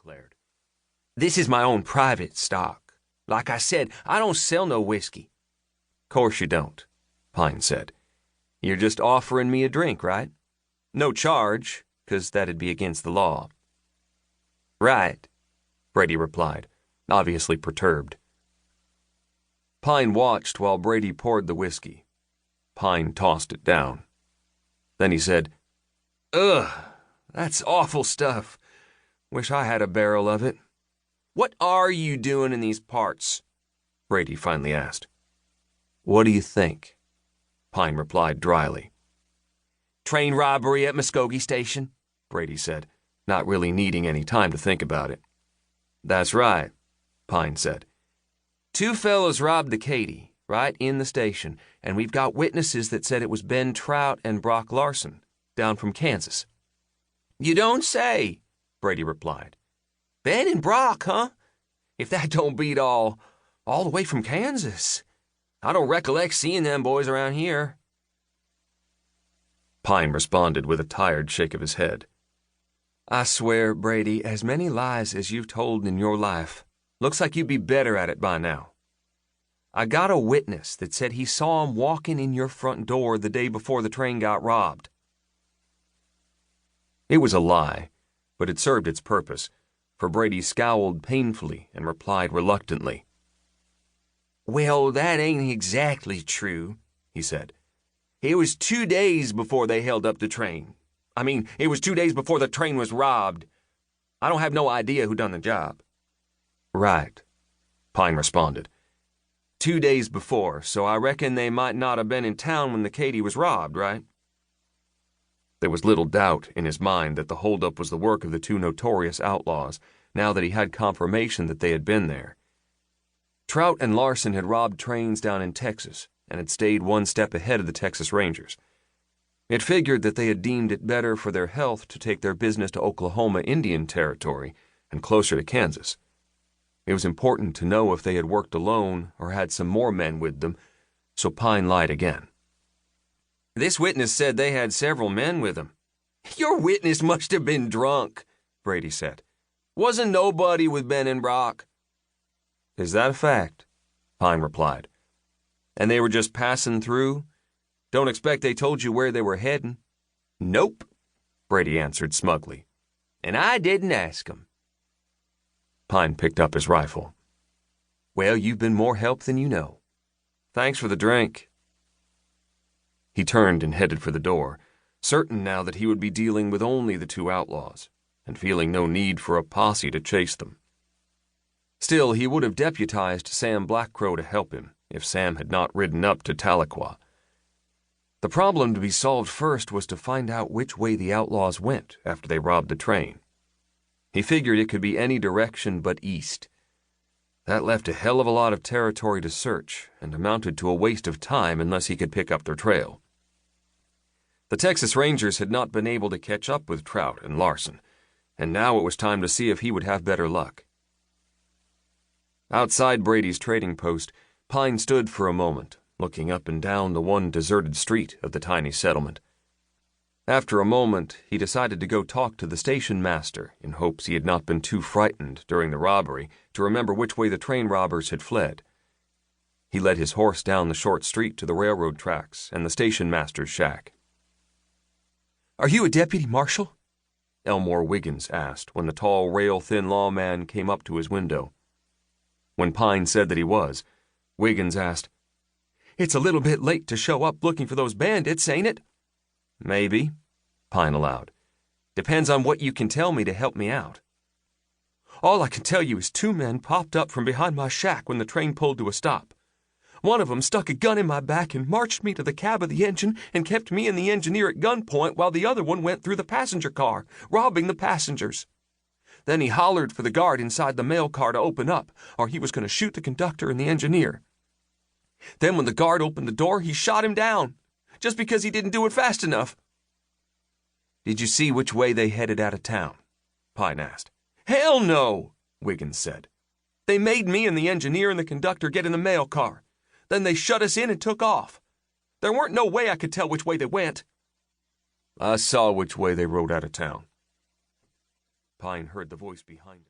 declared. "This is my own private stock. Like I said, I don't sell no whiskey." "Course you don't," Pine said. "You're just offering me a drink, right? No charge, 'cause that'd be against the law." "Right," Brady replied, obviously perturbed. Pine watched while Brady poured the whiskey. Pine tossed it down. Then he said, "Ugh, that's awful stuff. Wish I had a barrel of it." "What are you doing in these parts?" Brady finally asked. "What do you think?" Pine replied dryly. "Train robbery at Muskogee Station," Brady said, not really needing any time to think about it. "That's right," Pine said. "Two fellows robbed the Katy, right in the station, and we've got witnesses that said it was Ben Trout and Brock Larsen, down from Kansas." "You don't say," Brady replied. "Ben and Brock, huh? If that don't beat all the way from Kansas. I don't recollect seeing them boys around here." Pine responded with a tired shake of his head. "I swear, Brady, as many lies as you've told in your life. Looks like you'd be better at it by now. I got a witness that said he saw him walking in your front door the day before the train got robbed." It was a lie, but it served its purpose, for Brady scowled painfully and replied reluctantly. "Well, that ain't exactly true," he said. "It was 2 days before they held up the train. It was 2 days before the train was robbed. I don't have no idea who done the job." "Right," Pine responded. 2 days before, so I reckon they might not have been in town when the Katy was robbed, right?" There was little doubt in his mind that the holdup was the work of the two notorious outlaws, now that he had confirmation that they had been there. Trout and Larsen had robbed trains down in Texas and had stayed one step ahead of the Texas Rangers. It figured that they had deemed it better for their health to take their business to Oklahoma Indian Territory and closer to Kansas. It was important to know if they had worked alone or had some more men with them, so Pine lied again. "This witness said they had several men with them." "Your witness must have been drunk," Brady said. "Wasn't nobody with Ben and Brock." "Is that a fact?" Pine replied. "And they were just passing through? Don't expect they told you where they were heading?" "Nope," Brady answered smugly. "And I didn't ask 'em." Pine picked up his rifle. "Well, you've been more help than you know. Thanks for the drink." He turned and headed for the door, certain now that he would be dealing with only the two outlaws, and feeling no need for a posse to chase them. Still, he would have deputized Sam Blackcrow to help him if Sam had not ridden up to Tahlequah. The problem to be solved first was to find out which way the outlaws went after they robbed the train. He figured it could be any direction but east. That left a hell of a lot of territory to search and amounted to a waste of time unless he could pick up their trail. The Texas Rangers had not been able to catch up with Trout and Larsen, and now it was time to see if he would have better luck. Outside Brady's trading post, Pine stood for a moment, looking up and down the one deserted street of the tiny settlement. After a moment, he decided to go talk to the station master in hopes he had not been too frightened during the robbery to remember which way the train robbers had fled. He led his horse down the short street to the railroad tracks and the station master's shack. "Are you a deputy marshal?" Elmore Wiggins asked when the tall, rail-thin lawman came up to his window. When Pine said that he was, Wiggins asked, "It's a little bit late to show up looking for those bandits, ain't it?" "Maybe," Pine allowed. "Depends on what you can tell me to help me out." "All I can tell you is 2 men popped up from behind my shack when the train pulled to a stop. One of them stuck a gun in my back and marched me to the cab of the engine and kept me and the engineer at gunpoint while the other one went through the passenger car, robbing the passengers. Then he hollered for the guard inside the mail car to open up, or he was going to shoot the conductor and the engineer. Then when the guard opened the door, he shot him down, just because he didn't do it fast enough." "Did you see which way they headed out of town?" Pine asked. "Hell no," Wiggins said. "They made me and the engineer and the conductor get in the mail car. Then they shut us in and took off. There weren't no way I could tell which way they went." "I saw which way they rode out of town." Pine heard the voice behind him.